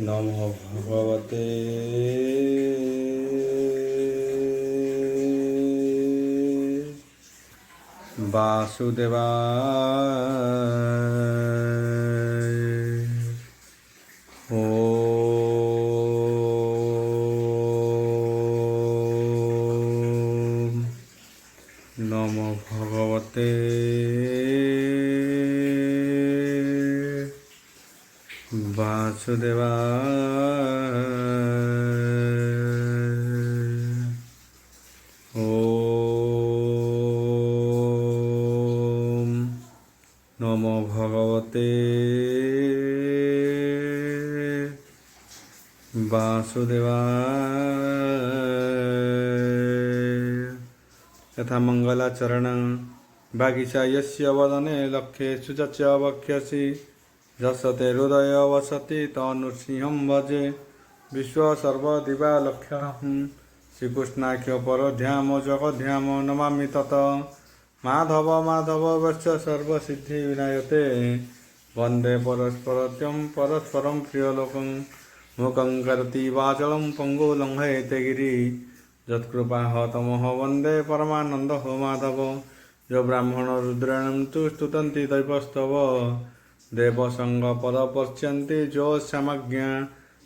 नमो भगवते वासुदेवाय। ओम नमो भगवते वासुदेवाय। ओम नमो भगवते वासुदेवाय। यथा मंगलाचरण बागीचा यस्य वदने लक्ष्येषु च वक्ष्यसि जसते हृदय वसति तनुसिंहं भजे विश्वसर्वदिवालक्षणं श्रीकृष्णाख्य परध्याम जगध्याम नमामि तत माधव माधव वश्च सर्वसिद्धिविनायते वन्दे परस्परत्यं परस्परं प्रियलोकं मुखं करोति वाचालं पङ्गुलङ्घयते गिरिं यत्कृपाहतमः वन्दे परमानन्दो माधव। यो ब्राह्मण रुद्रेण तु स्तुतन्ति दैवस्तव देवसंग पश्यन्ति जो समज्ञा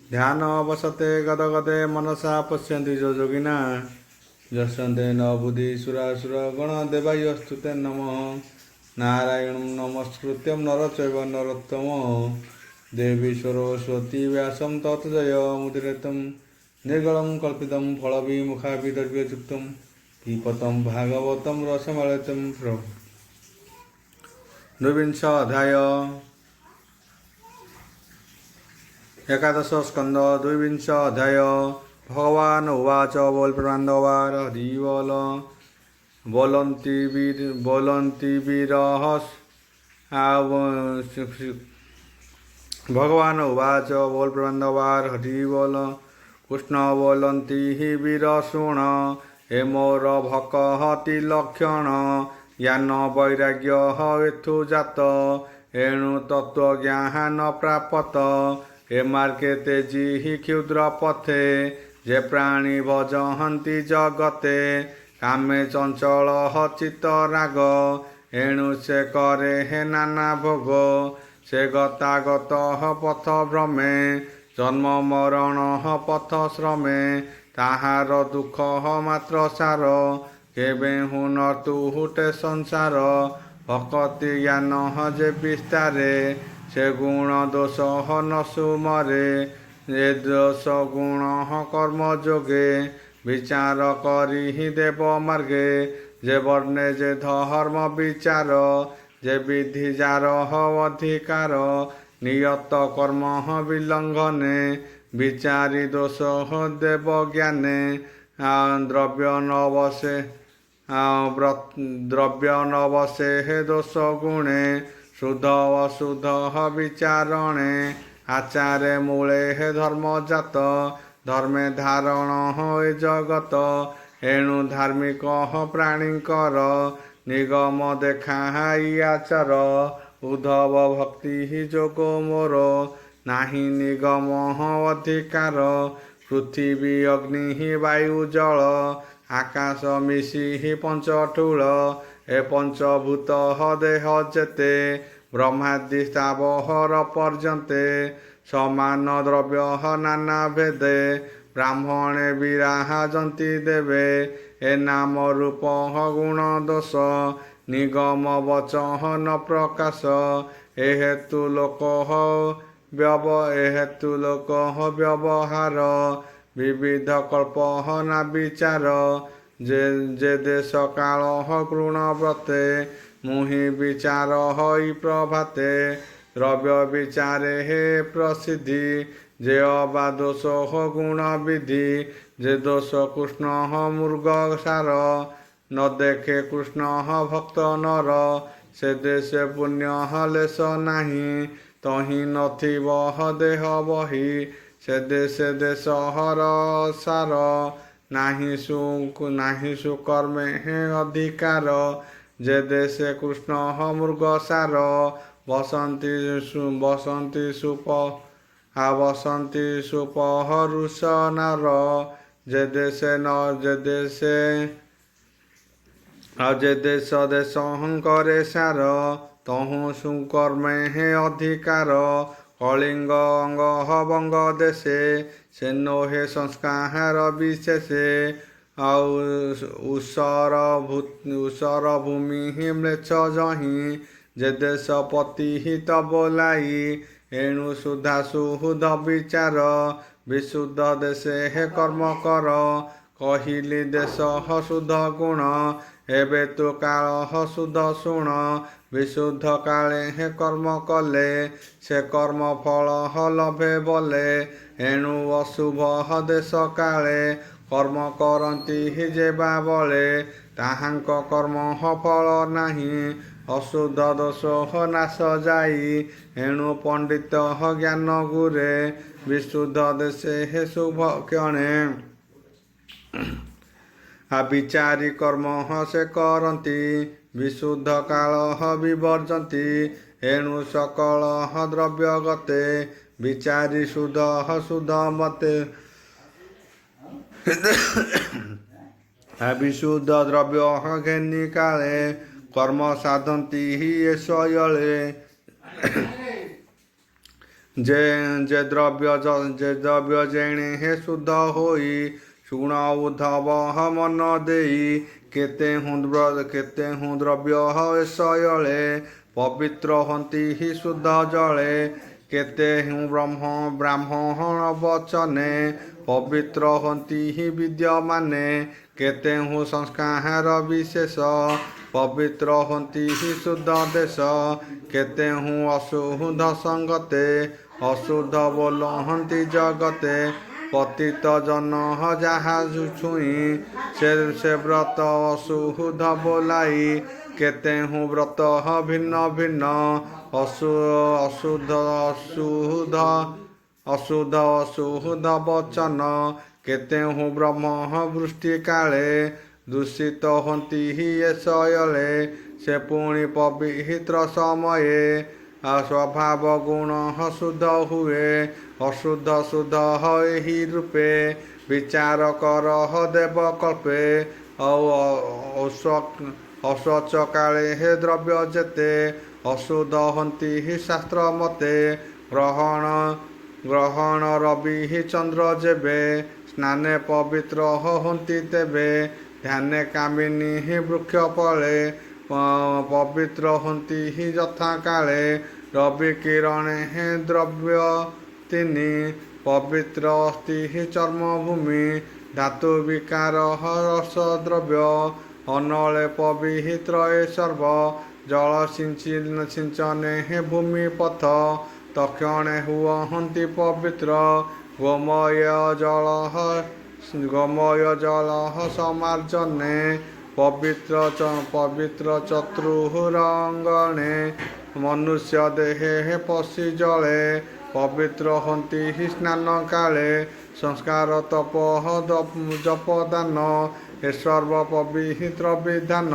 ध्यान अवसते गदगदे मनसा पश्यन्ति जो योगिना यस्यन्ते न बुद्धिसुरासुर गण देवायस्तुते नमः। नारायणं नमस्कृत्यं नरचैव नरोत्तमं देवी सरस्वती व्यासं ततो जयमुदीरयं निर्गलं कल्पितं फलविमुखाभिद्रव्ययुक्तं पिबतं भागवतं रसमलयं प्रभु। द्वाविंश अध्याय एकादश स्कंद द्वाविंश अध्याय। भगवान उवाच बोल प्रमान्दवार हरिवल बोलन्ति वीरहस भगवान उवाच बोल प्रमान्दवार हरिवल कृष्ण बोलन्ति हि वीरशुण हे मोर भकहति लक्षण ज्ञान वैराग्य हेतु जात एणु तत्वज्ञान प्राप्त हे मार्गे तेजी हि क्षुद्र पथे जे प्राणी भजहन्ति जगते कामे चंचल चित्त राग एणु से करे हे नाना भोग से गतागत पथ भ्रमे जन्म मरण पथ श्रमे ताहार दुख मात्र सार केबे हुनतु हुटे संसार भक्ति ज्ञान जे विस्तारे से गुण दोष न सुमरे ये दोष गुण कर्म जोगे विचार करी ही देव मार्गे जे वर्णे जे धर्म विचार जे विधि जार अधिकार नियत कर्म विलंघने विचारी दोष देव ज्ञाने द्रव्य नवसे हे दोष गुणे शुद्ध अशुद्ध विचारणे आचारे मूले हे धर्म जात धर्मे धारण हे जगत एणु धार्मिक प्राणीकर निगम देखा आचार उद्धव भक्ति हि जोग मोर नाही निगम अधिकार पृथिवी अग्नि वायु जल आकाश मिशी हि पंचठूल ए पंचभूत देह जेते ब्रह्मादि स्थावर पर्यन्ते समान द्रव्य नाना भेदे ब्राह्मणे विराजन्ति देवे ए नाम रूप गुण दोष निगम वचन प्रकाश ए हेतु लोक व्यवहार विविध कल्प ना विचार जे देश काल गुणव्रते मुहि विचार हई प्रभाते द्रव्य विचारे हे प्रसिद्धि जे अबा दोष गुण विधि जे दोष कृष्ण मृग सार न देखे कृष्ण भक्त नर से देश पुण्य लेस नाही तही नथिब देह बही ସେ ଦେଶ ହର ସାର ନାହିଁ ସୁକର୍ମେ ଅଧିକାର ଯେ ଦେଶେ କୃଷ୍ଣ ମୃଗ ସାର ବସନ୍ତି ସୁପହରୁଷ ନାର ଯେ ଦେଶ ହଙ୍କରେ ସାର ତହୁଁ ସୁକର୍ମେ ଅଧିକାର କଳିଙ୍ଗ ଅଙ୍ଗ ବଙ୍ଗ ଦେଶେ ସେ ନୋହେ ସଂସ୍କାର ବିଶେଷେ ଆଉ ଉଷର ଭୂମି ମ୍ଲେଚ୍ଛ ଜହିଁ ଯେ ଦେଶ ପତି ହିତ ବୋଲାଇ ଏଣୁ ସୁଧ ବିଚାର ବିଶୁଦ୍ଧ ଦେଶେ କର୍ମ କର କହିଲି ଦେଶ ସୁଧ ଗୁଣ ଏବେ ତୁ କାଳ ସୁଧ ଶୁଣ ବିଶୁଦ୍ଧ କାଳେ କର୍ମ କଲେ ସେ କର୍ମ ଫଳ ଲଭେ ବଲେ ଏଣୁ ଅଶୁଭ ଦେଶ କାଳେ କର୍ମ କରନ୍ତି ଯେବା ବଳେ ତାହାଙ୍କ କର୍ମ ଫଳ ନାହିଁ ଅଶୁଦ୍ଧ ଦୋଷ ନାଶ ଯାଇ ଏଣୁ ପଣ୍ଡିତ ଜ୍ଞାନ ଗୁରେ ବିଶୁଦ୍ଧ ଦେଶେ ଶୁଭ କ୍ଷଣେ ବିଚାରି କର୍ମ ସେ କରନ୍ତି ବିଶୁଦ୍ଧ କାଳ ବିବର୍ଜନ୍ତି ଏଣୁ ସକଳ ଦ୍ରବ୍ୟ ଗତେ ବିଚାରି ଶୁଦ୍ଧ ମତେ ବିଶୁଦ୍ଧ ଦ୍ରବ୍ୟ ଘେନି କାଳେ କର୍ମ ସାଧନ୍ତି ସ୍ୱୟଳେ ଯେ ଦ୍ରବ୍ୟ ଯେଣେ ଶୁଦ୍ଧ ହୋଇ ଶୁଣ ଉଦ୍ଧବ ମନ ଦେଇ କେତେ ହୁଁ ଦ୍ରବ୍ୟ ସ୍ୱୟଳେ ପବିତ୍ର ହନ୍ତି ଶୁଦ୍ଧ ଜଳେ କେତେ ହୁଁ ବ୍ରାହ୍ମଣ ବଚନେ ପବିତ୍ର ହନ୍ତି ବିଦ୍ୟମାନେ କେତେ ହୁଁ ସଂସ୍କାର ବିଶେଷ ପବିତ୍ର ହନ୍ତି ଶୁଦ୍ଧ ଦେଶ କେତେ ହୁଁ ଅଶୁଦ୍ଧ ସଙ୍ଗତେ ଅଶୁଦ୍ଧ ବୋଲହନ୍ତି ଜଗତେ ପତିତ ଜନ ଯାହା ଛୁଇଁ ସେ ବ୍ରତ ଅଶୁଦ୍ଧ ବୋଲାଇ କେତେ ହୁଁ ବ୍ରତ ଭିନ୍ନ ଭିନ୍ନ ଅଶୁଦ୍ଧ ବଚନ କେତେ ହୁଁ ବ୍ରହ୍ମ ବୃଷ୍ଟି କାଳେ ଦୂଷିତ ହନ୍ତି ସ୍ୱୟଳେ ସେ ପୁଣି ପବିତ୍ର ସମୟେ ସ୍ୱଭାବ ଗୁଣ ଶୁଦ୍ଧ ହୁଏ ଅଶୁଦ୍ଧ ଏହି ରୂପେ ବିଚାର କର ଦେବ କଳ୍ପେ ଅସ୍ୱଚ୍ଛ କାଳେ ଦ୍ରବ୍ୟ ଯେତେ ଅଶୁଦ୍ଧ ହନ୍ତି ଶାସ୍ତ୍ର ମତେ ଗ୍ରହଣ ରବି ଚନ୍ଦ୍ର ଯେବେ ସ୍ନାନେ ପବିତ୍ର ହନ୍ତି ତେବେ ଧ୍ୟାନେ କାମିନୀ ବୃକ୍ଷ ଫଳେ ପବିତ୍ର ହନ୍ତି ଯଥା କାଳେ ରବି କିରଣେ ଦ୍ରବ୍ୟ ତିନି ପବିତ୍ର ଅସ୍ତି ଚର୍ମଭୂମି ଧାତୁ ବିକାର ରସ ଦ୍ରବ୍ୟ ଅନଳେ ପବିତ୍ର ସର୍ବ ଜଳ ସିଞ୍ଚନେ ଭୂମି ପଥ ତକ୍ଷଣେ ହୁଅନ୍ତି ପବିତ୍ର ଗୋମୟ ଜଳ ସମାର୍ଜନେ ପବିତ୍ର ଚତୁରଙ୍ଗଣେ ମନୁଷ୍ୟ ଦେହେ ପଶି ଜଳେ ପବିତ୍ର ହନ୍ତି ସ୍ନାନ କାଳେ ସଂସ୍କାର ତପ ଜପଦାନ ଏ ସର୍ବ ପବିତ୍ର ବିଧାନ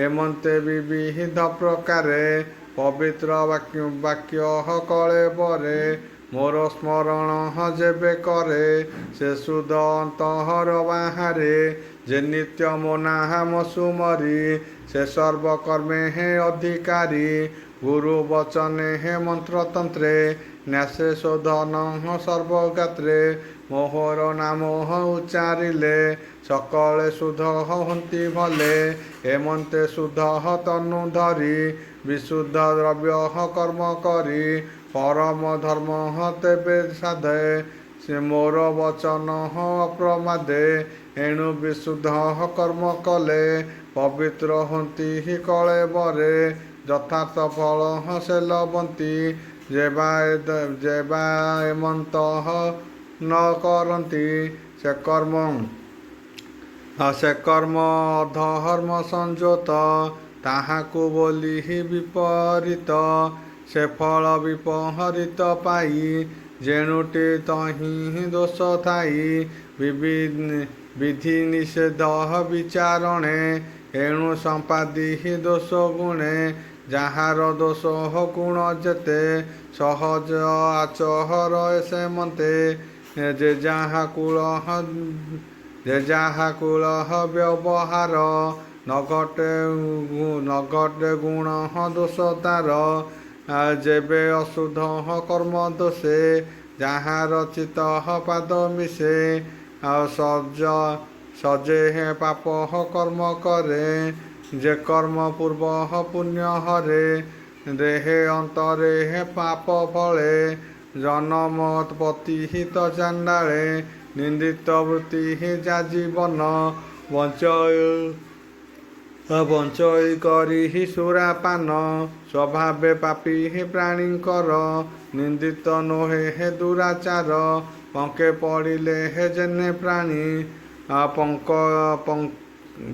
ଏମନ୍ତେ ବିବିଧ ପ୍ରକାରେ ପବିତ୍ର ବାକ୍ୟ କଳେ ବରେ ମୋର ସ୍ମରଣ ଯେବେ କରେ ସେ ଶୁଦ୍ଧ ଅନ୍ତର ବାହାରେ ଯେ ନିତ୍ୟ ମୋ ନାମ ସୁମରି ସେ ସର୍ବକର୍ମେ ଅଧିକାରୀ ଗୁରୁ ବଚନେ ମନ୍ତ୍ରତନ୍ତ୍ରେ ନ୍ୟାସେ ଶୋଧନ ସର୍ବଗାତ୍ରେ ମୋହର ନାମ ଉଚ୍ଚାରିଲେ ସକଳେ ଶୁଦ୍ଧ ହନ୍ତି ଭଲେ ଏମନ୍ତେ ଶୁଦ୍ଧ ତନୁ ଧରି ବିଶୁଦ୍ଧ ଦ୍ରବ୍ୟ କର୍ମ କରି ପରମ ଧର୍ମ ତେବେ ସାଧେ ସେ ମୋର ବଚନ ଅପ୍ରମାଦେ ଏଣୁ ବିଶୁଦ୍ଧ କର୍ମ କଲେ ପବିତ୍ର ହନ୍ତି କଳେ ବରେ ଯଥାର୍ଥ ଫଳ ସେ ଲଭନ୍ତି ଯେବା ଏମନ୍ତ ନ କରନ୍ତି ସେ କର୍ମ ଅଧର୍ମ ସଂଯୋତ ତାହାକୁ ବୋଲି ବିପରୀତ ସେ ଫଳ ବିପରୀତ ପାଇ ଯେଣୁଟି ତହିଁ ଦୋଷ ଥାଇ ବିଧି ନିଷେଧ ବିଚାରଣେ ଏଣୁ ସମ୍ପାଦି ଦୋଷ ଗୁଣେ ଯାହାର ଦୋଷ ଗୁଣ ଯେତେ ସହଜ ଆଚହର ସେମନ୍ତେ ଯେ ଯାହା କୂଳ ବ୍ୟବହାର ନଘଟେ ଗୁଣ ଦୋଷ ତାର ଯେବେ ଅଶୁଦ୍ଧ କର୍ମ ଦୋଷେ ଯାହାର ଚିତ୍ତ ପାଦ ମିଶେ ସଜେ ପାପ କର୍ମ କରେ ଯେ କର୍ମ ପୂର୍ବ ପୁଣ୍ୟ ହରେ ଦେହେ ଅନ୍ତରେ ପାପ ଫଳେ ଜନମୋତ୍ପତ୍ତି ହିତ ଚାଣ୍ଡାଳେ ନିନ୍ଦିତ ବୃତ୍ତି ଯାଜୀବନ ବଞ୍ଚଇ କରି ସୁରାପାନ ସ୍ୱଭାବେ ପାପୀ ପ୍ରାଣୀଙ୍କର ନିନ୍ଦିତ ନୋହେ ଦୁରାଚାର ପଙ୍କେ ପଡ଼ିଲେ ଯେନେ ପ୍ରାଣୀ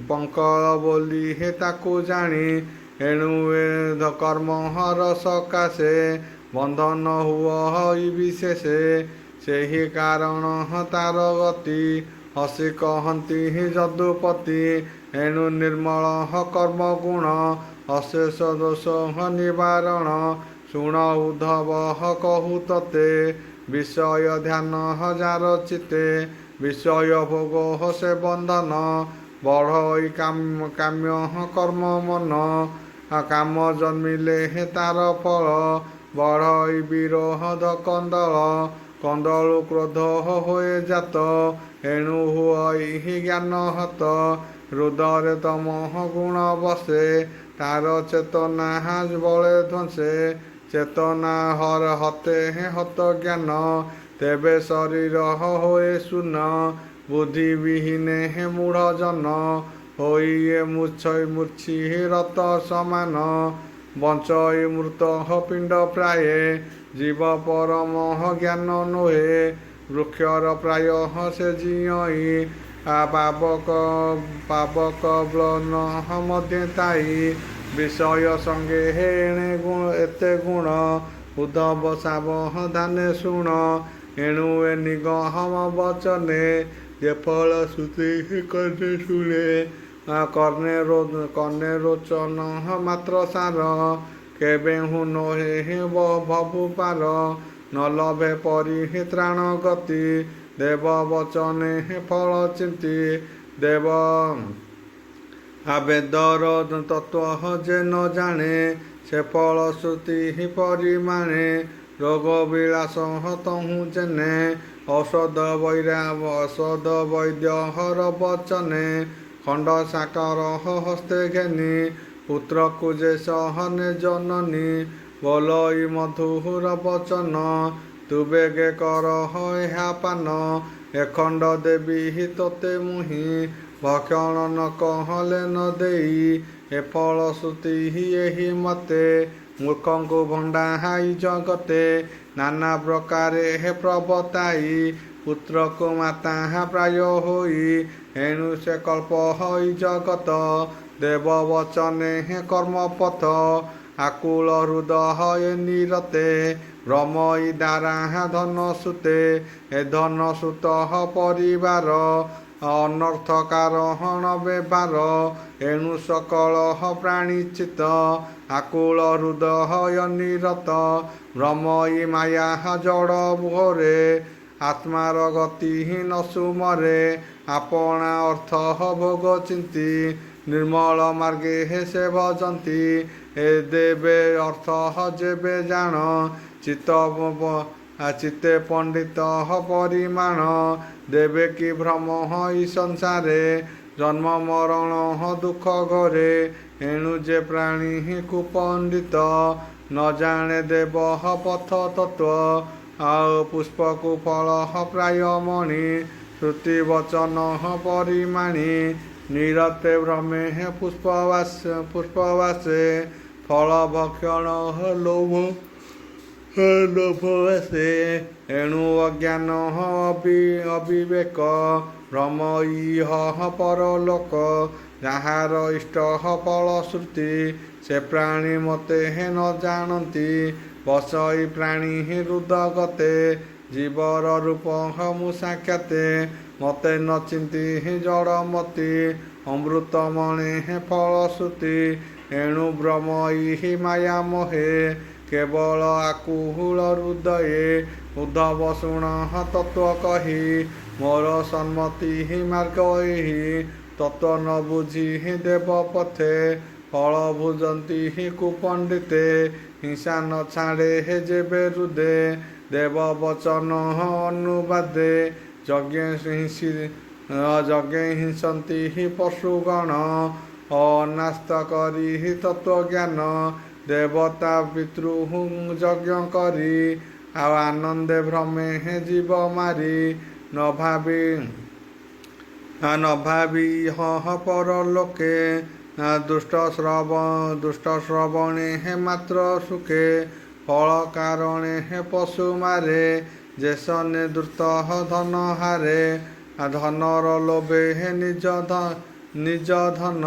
ପଙ୍କଳ ବୋଲି ତାକୁ ଜାଣି ଏଣୁ କର୍ମହର ସକାଶେ ବନ୍ଧନ ହୁଅ ବିଶେଷେ ସେହି କାରଣ ତାର ଗତି ହସି କହନ୍ତି ଯଦୁପତି ଏଣୁ ନିର୍ମଳ କର୍ମ ଗୁଣ ଅଶେଷ ଦୋଷ ନିବାରଣ ଶୁଣ ଉଦ୍ଧବ କହୁ ତତେ ବିଷୟ ଧ୍ୟାନ ଯାର ଚିତେ ବିଷୟ ଭୋଗ ସେ ବନ୍ଧନ ବଢ଼ଇ କାମ୍ୟ କର୍ମ ମନ କାମ ଜନ୍ମିଲେ ତାର ଫଳ ବଢ଼ଇ ବିରୋଧ କନ୍ଦଳୁ କ୍ରୋଧ ହୋଏ ଜାତ ଏଣୁ ହୁଅ ଜ୍ଞାନ ହତ ହୃଦୟରେ ତମଃ ଗୁଣ ବସେ ତାର ଚେତନା ବଳେ ଧ୍ୱଂସେ ଚେତନା ହତେ ହତ ଜ୍ଞାନ ତେବେ ଶରୀର ହୋଏ ଶୂନ ବୁଦ୍ଧି ବିହୀନେ ମୂଢ଼ ଜନ ହୋଇ ମୂର୍ଚ୍ଛି ରତ ସମାନ ବଞ୍ଚଇ ମୃତ ପିଣ୍ଡ ପ୍ରାୟେ ଜୀବ ପରମ ଜ୍ଞାନ ନୋହେ ବୃକ୍ଷର ପ୍ରାୟ ସେ ଜିଅଇ ପାବକ ବ୍ଲନ ମଧ୍ୟ ତାଇ ବିଷୟ ସଙ୍ଗେ ଏଣେ ଏତେ ଗୁଣ ଉଦ୍ଧବ ସାବଧାନେ ଶୁଣ ଏଣୁ ନିଗମ ବଚନେ ଯେ ଫଳ ଶ୍ରୁତି କର୍ଣ୍ଣେ ଶୁଣେ କର୍ଣ୍ଣେ ରୋଚନ ମାତ୍ର ସାର କେବେ ନୋହେ ଭବୁ ପାର ନ ଲଭେ ପରି ତ୍ରାଣ ଗତି ଦେବ ବଚନେ ଫଳ ଚିନ୍ତି ଦେବ ଆବେଦର ତତ୍ତ୍ୱ ଯେ ନ ଜାଣେ ସେ ଫଳ ଶ୍ରୁତି ପରିମାଣେ ରୋଗ ବିଳାସ ତହୁଁ ଜେନେ ଔଷଧ ବୈଦ୍ୟ ହର ବଚନେ ଖଣ୍ଡ ସାକର ହସ୍ତେ ଘେନି ପୁତ୍ରକୁ ଯେ ସହନେ ଜନନୀ ବୋଲଇ ମଧୁର ବଚନ ତୁ ବେଗେ କର ଏହା ପାନ ଏଖଣ୍ଡ ଦେବି ତୋତେ ମୁହିଁ ଭକ୍ଷଣ ନ କହଲେ ନ ଦେଇ ଏ ଫଳ ଶ୍ରୁତି ଏହି ମତେ ମୂର୍ଖଙ୍କୁ ଭଣ୍ଡା ହାଇ ଜଗତେ ନାନା ପ୍ରକାରେ ପ୍ରବତାଇ ପୁତ୍ରକୁ ମାତା ପ୍ରାୟ ହୋଇ ଏଣୁ ସେ କଳ୍ପ ହୋଇ ଜଗତ ଦେବ ବଚନେ କର୍ମପଥ ଆକୁଳ ହୃଦୟ ନିରତେ ଭ୍ରମଇ ଦ୍ୱାରା ଧନ ସୁତେ ଏ ଧନ ସୁତ ପରିବାର ଅନର୍ଥ କାରଣ ବ୍ୟବହାର ଏଣୁ ସକଳ ପ୍ରାଣୀ ଚିତ ଆକୁଳ ହୃଦୟ ନିରତ ଭ୍ରମଇ ମାୟା ଜଡ଼ ଘୋରେ ଆତ୍ମାର ଗତି ନ ସୁମରେ ଆପଣା ଅର୍ଥ ଭୋଗ ଚିନ୍ତି ନିର୍ମଳ ମାର୍ଗେ ସେ ଭଜନ୍ତି ଏ ଦେବେ ଅର୍ଥ ଯେବେ ଜାଣ ଚିତ୍ତେ ପଣ୍ଡିତ ପରିମାଣ ଦେବେ କି ଭ୍ରମ ଇ ସଂସାରେ ଜନ୍ମ ମରଣ ଦୁଃଖ ଘରେ ଏଣୁ ଯେ ପ୍ରାଣୀ କୁପଣ୍ଡିତ ନ ଜାଣେ ଦେବ ପଥ ତତ୍ତ୍ୱ ଆଉ ପୁଷ୍ପକୁ ଫଳ ପ୍ରାୟ ମଣି ଶ୍ରୁତି ବଚନ ପରିମାଣୀ ନିରତେ ଭ୍ରମେ ପୁଷ୍ପବାସେ ଫଳ ଭକ୍ଷଣ ଲୋଭ ଆସେ ଏଣୁ ଅଜ୍ଞାନ ଅବିବେକ ଭ୍ରମ ଇହ ପରଲୋକ ଯାହାର ଇଷ୍ଟ ଫଳ ଶ୍ରୁତି ସେ ପ୍ରାଣୀ ମତେ ନ ଜାଣନ୍ତି ବସଇ ପ୍ରାଣୀ ହୃଦଗତେ ଜୀବର ରୂପ ମୁଁ ସାକ୍ଷାତେ ମତେ ନ ଚିନ୍ତି ଜଡ଼ମତି ଅମୃତମଣି ଫଳଶ୍ରୁତି ଏଣୁ ବ୍ରହ୍ମ ଇହି ମାୟା ମୋହେ କେବଳ ଆକୁଳ ହୃଦୟେ ଉଦ୍ଧବ ଶୁଣ ତତ୍ତ୍ୱ କହି ମୋର ସମ୍ମତି ମାର୍ଗ ଏହି ତତ୍ତ୍ୱ ନ ବୁଝି ଦେବ ପଥେ ଫଳ ଭୁଜନ୍ତି କୁପଣ୍ଡିତେ ହିଂସା ନ ଛାଡ଼େ ଯେବେ ହୃଦେ ଦେବ ବଚନ ଅନୁବାଦେ ଯଜ୍ଞ ହିଂସନ୍ତି ପଶୁଗଣ ଅନାସ୍ତ କରି ତତ୍ତ୍ୱଜ୍ଞାନ ଦେବତା ପିତୃ ଯଜ୍ଞ କରି ଆଉ ଆନନ୍ଦେ ଭ୍ରମେ ଜୀବ ମାରି ନ ଭାବି ପରଲୋକେ ଦୁଷ୍ଟ ଶ୍ରବଣେ ମାତ୍ର ସୁଖେ ଫଳ କାରଣେ ପଶୁ ମାରେ ଯେସନେ ଦ୍ରୁତ ଧନ ହାରେ ଧନର ଲୋଭେ ନିଜ ଧନ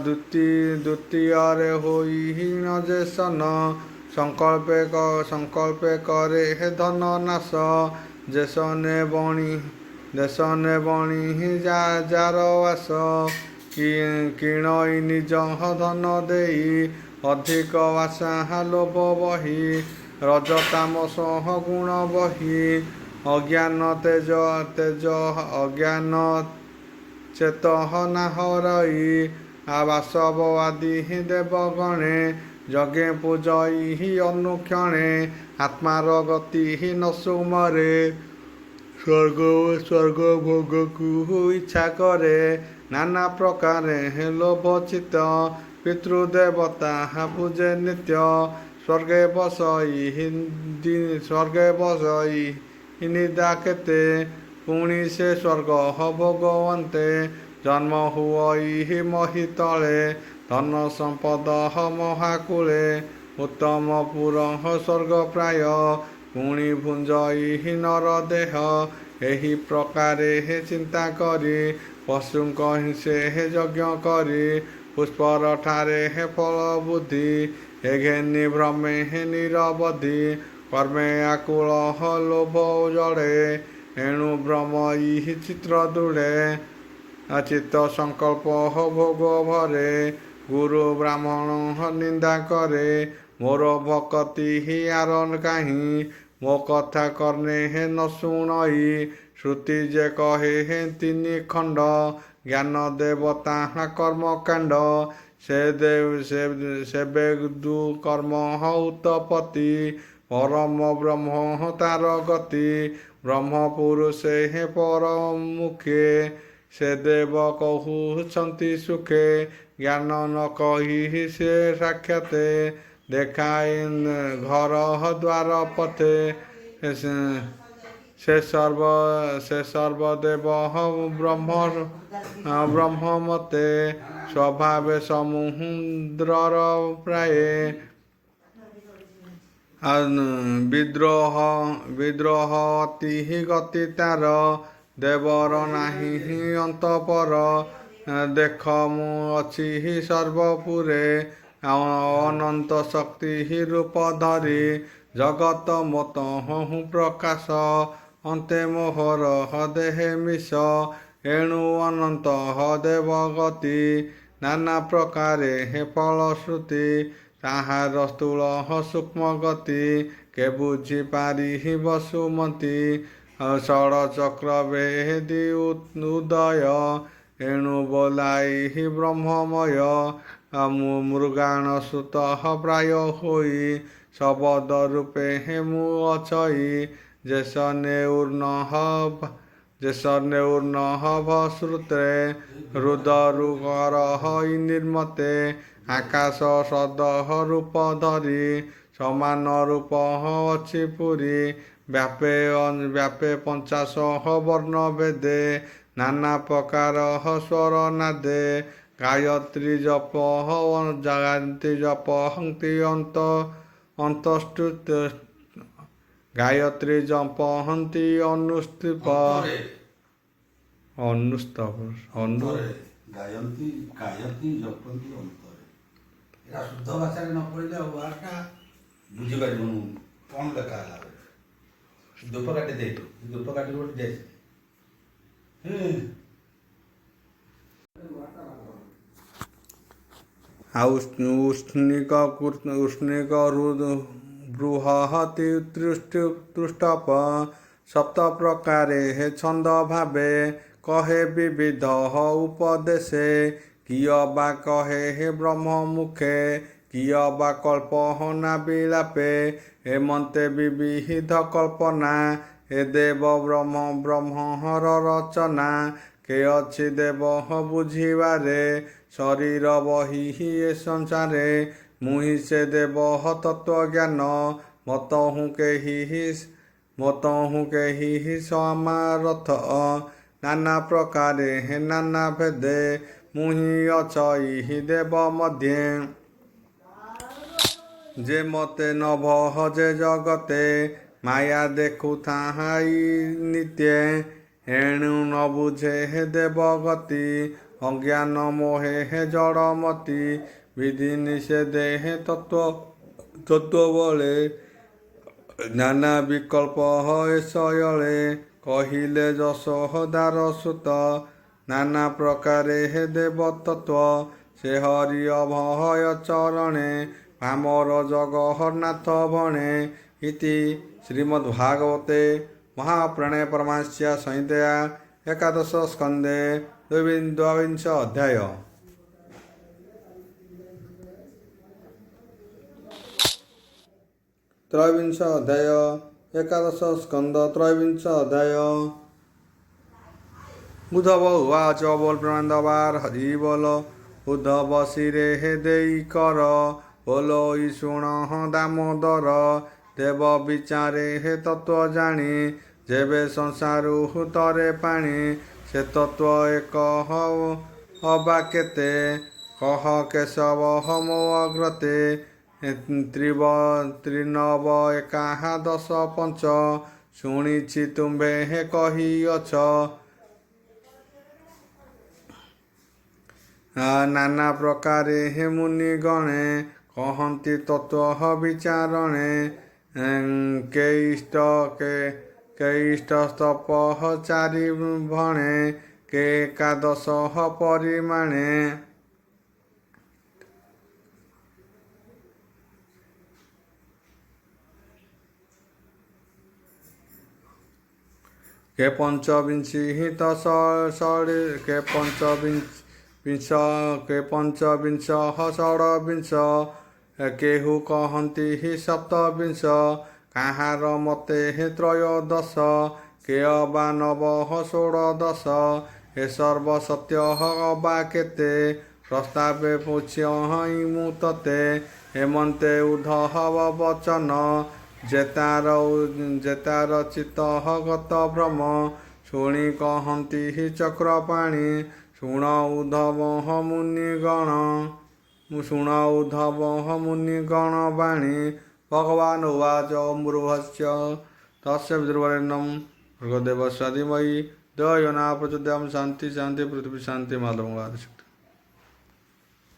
ଦ୍ୱିତୀୟରେ ହୋଇହୀନ ଯେସନ ସଂକଳ୍ପେ କରେ ଧନ ନାଶ ଯେସନେ ବଣି ଯାର ବାସ କିଣଇ ନିଜ ଧନ ଦେଇ ଅଧିକ ଆଶା ଲୋଭ ବହି ରଜ ତାମସ ଗୁଣ ବହି ଅଜ୍ଞାନ ଅଜ୍ଞାନ ଚେତନା ହରଇ ବାସବ ଆଦି ଦେବଗଣେ ଯଜ୍ଞେ ପୂଜଇ ଅନୁକ୍ଷଣେ ଆତ୍ମାର ଗତି ନ ସୁମରେ ସ୍ୱର୍ଗ ଭୋଗକୁ ଇଚ୍ଛା କରେ ନାନା ପ୍ରକାରେ ଲୋଭ ଚିତ୍ତ ପିତୃଦେବତା ପୂଜେ ନିତ୍ୟ ସ୍ୱର୍ଗେ ବସଇ ନିଦା କେତେ ପୁଣି ସେ ସ୍ୱର୍ଗ ଭୋଗବନ୍ତେ ଜନ୍ମ ହୁଅଇ ମହି ତଳେ ଧନ ସମ୍ପଦ ମହାକୁଳେ ଉତ୍ତମ ପୁର ସ୍ୱର୍ଗ ପ୍ରାୟ ପୁଣି ଭୁଞ୍ଜଇ ନର ଦେହ ଏହି ପ୍ରକାରେ ଚିନ୍ତା କରି ପଶୁଙ୍କ ହିଂସେ ଯଜ୍ଞ କରି ପୁଷ୍ପର ଠାରେ ଫଳ ବୁଦ୍ଧି ଘେନି ଭ୍ରମେ ନିରବଧି କର୍ମେ ଆକୁଳ ଲୋଭ ଜଡ଼େ ଏଣୁ ବ୍ରହ୍ମ ଇହି ଚିତ୍ର ଦୃଢ଼େ ଚିତ୍ତ ସଂକଳ୍ପ ଭୋଗ ଭରେ ଗୁରୁ ବ୍ରାହ୍ମଣ ନିନ୍ଦା କରେ ମୋର ଭକତି ଆର କାହିଁ ମୋ କଥା କର୍ଣ୍ଣେ ନ ଶୁଣଇ ଶ୍ରୁତି ଯେ କହେ ତିନି ଖଣ୍ଡ ଜ୍ଞାନ ଦେବତା କର୍ମକାଣ୍ଡ ସେବେ କର୍ମ ଉତ୍ପତ୍ତି ପରମ ବ୍ରହ୍ମ ତାର ଗତି ବ୍ରହ୍ମ ପୁରୁଷେ ପରମୁଖେ ସେ ଦେବ କହୁଛନ୍ତି ସୁଖେ ଜ୍ଞାନ ନ କହି ସେ ସାକ୍ଷାତେ ଦେଖାଇ ଘର ଦ୍ୱାର ପଥେ ସେ ସର୍ବଦେବ ବ୍ରହ୍ମ ମତେ ସ୍ୱଭାବେ ସମୁଦ୍ରର ପ୍ରାୟେ ବିଦ୍ରୋହ ଅତି ଗତି ତାର ଦେବର ନାହିଁ ଅନ୍ତପର ଦେଖ ମୁଁ ଅଛି ସର୍ବପୁରେ ଅନନ୍ତ ଶକ୍ତି ରୂପ ଧରି ଜଗତ ମତ ପ୍ରକାଶ ଅନ୍ତେ ମୋହର ଦେହେ ମିଶ ଏଣୁ ଅନନ୍ତ ଦେବଗତି ନାନା ପ୍ରକାରେ ଫଳଶ୍ରୁତି ତାହାର ସ୍ଥୂଳ ସୂକ୍ଷ୍ମ ଗତି କେ ବୁଝି ପାରି ବସୁମତି ଷଡ଼ଚକ୍ର ବେଦି ଉଦୟ ଏଣୁ ବୋଲାଇ ବ୍ରହ୍ମମୟ ମୃଗାଣ ସୁତ ପ୍ରାୟ ହୋଇ ଶବଦ ରୂପେ ମୁଁ ଅଛଇ ଯେସନେ ଉର୍ଣ୍ଣ ହବ ଶ୍ରୁତେ ହୃଦରୁ କରହ ନିର୍ମତେ ଆକାଶ ସଦହ ରୂପ ଧରି ସମାନ ରୂପ ଅଛି ପୁରୀ ବ୍ୟାପେ 50 ବର୍ଣ୍ଣ ବେଦେ ନାନା ପ୍ରକାର ସ୍ୱର ନାଦେ ଗାୟତ୍ରୀ ଜପ ହନ୍ତି ଅନ୍ତଷ୍ଟୁତ ଗାୟତ୍ରୀ ଜପ ହନ୍ତି ଅନୁସ୍ତୁପ ଗାୟନ୍ତି ଜପନ୍ତି ଅନ୍ତରେ। ଏଇଟା ଶୁଦ୍ଧ ଭାଷାରେ ନ ପଢ଼ିଲେ ୱାର୍ଡ଼ଟା ବୁଝିପାରିବୁନୁ କ'ଣ ଲେଖା ହେଲା। ଧୂପ କାଟି ଦେଇଛୁ ଧୂପ କାଟି ଗୋଟେ ଦେ उष्णिक बृहति तृष्टप सप्त प्रकारे हे छंद भावे कहे विविध उपदेशे किय बा कहे हे ब्रह्म मुखे किय बा कल्पना विलापे हेमंते विविध कल्पना हे देव ब्रह्म ब्रह्महर रचना के अच्छी देव बुझिबारे शरीर बही ए संसारे मुहि से देव तत्व ज्ञान मत हूँ के ही समारथ नाना प्रकारे हे नाना भेदे मुहि अचई देव मध्य जे मते न भजे जगते माया देखु थाहाई नित्य एणु न बुझे हे देव गति अज्ञान मोहे हे जड़मती विधि निषेधे हे तत्व बले नाना विकल्प हे शयले कहिले जस दार सुत नाना प्रकारे हे देव तत्व से हरि अभय चरणे भामर जगन्नाथ भणे इति श्रीमद्भागवते महाप्राणे परमास्य संहितया एकादश स्कंदे द्वाविंश अध्याय त्रयोविंश अध्याय एकादश स्कंद त्रयोविंश अध्याय उद्धव उवाच बोल प्रमाणदवार हरि बोल उद्धव शिरे हे देई कर बोलो ईशुण दामोदर देव विचारे हे तत्व जानी जेबे संसारु तरे पाणी से तत्व एक हवा केते कह केशव मो अग्रते त्रिनव एकादश पंच शुणिछि तुम्भे हे कही अछ नाना प्रकारे हे मुनि गणे कहन्ति तत्व विचारणे के इष्ट स्तप चारि भणे के एकादश परिमाणे के पंचविंशति के पंचविंश षड्विंश केहु कहन्ति हि सप्तविंश काहार मते हे त्रयोदश के अबा नव षोडश हे सर्वसत्य अबा केते प्रस्तावे पुछ्यहि मुतते हेमन्ते उद्धव वचन जेतार चित्त गत भ्रम शुणि कहन्ति हि चक्रपाणि शुण उद्धव मुनिगण वाणी भगवान उवाच मुरुहस्य तस्य विदुर्वरेण्यं भर्गदेवस्य धीमहि धियो यो न प्रचोदयात् शान्ति शान्ति पृथ्वी शान्ति माधवं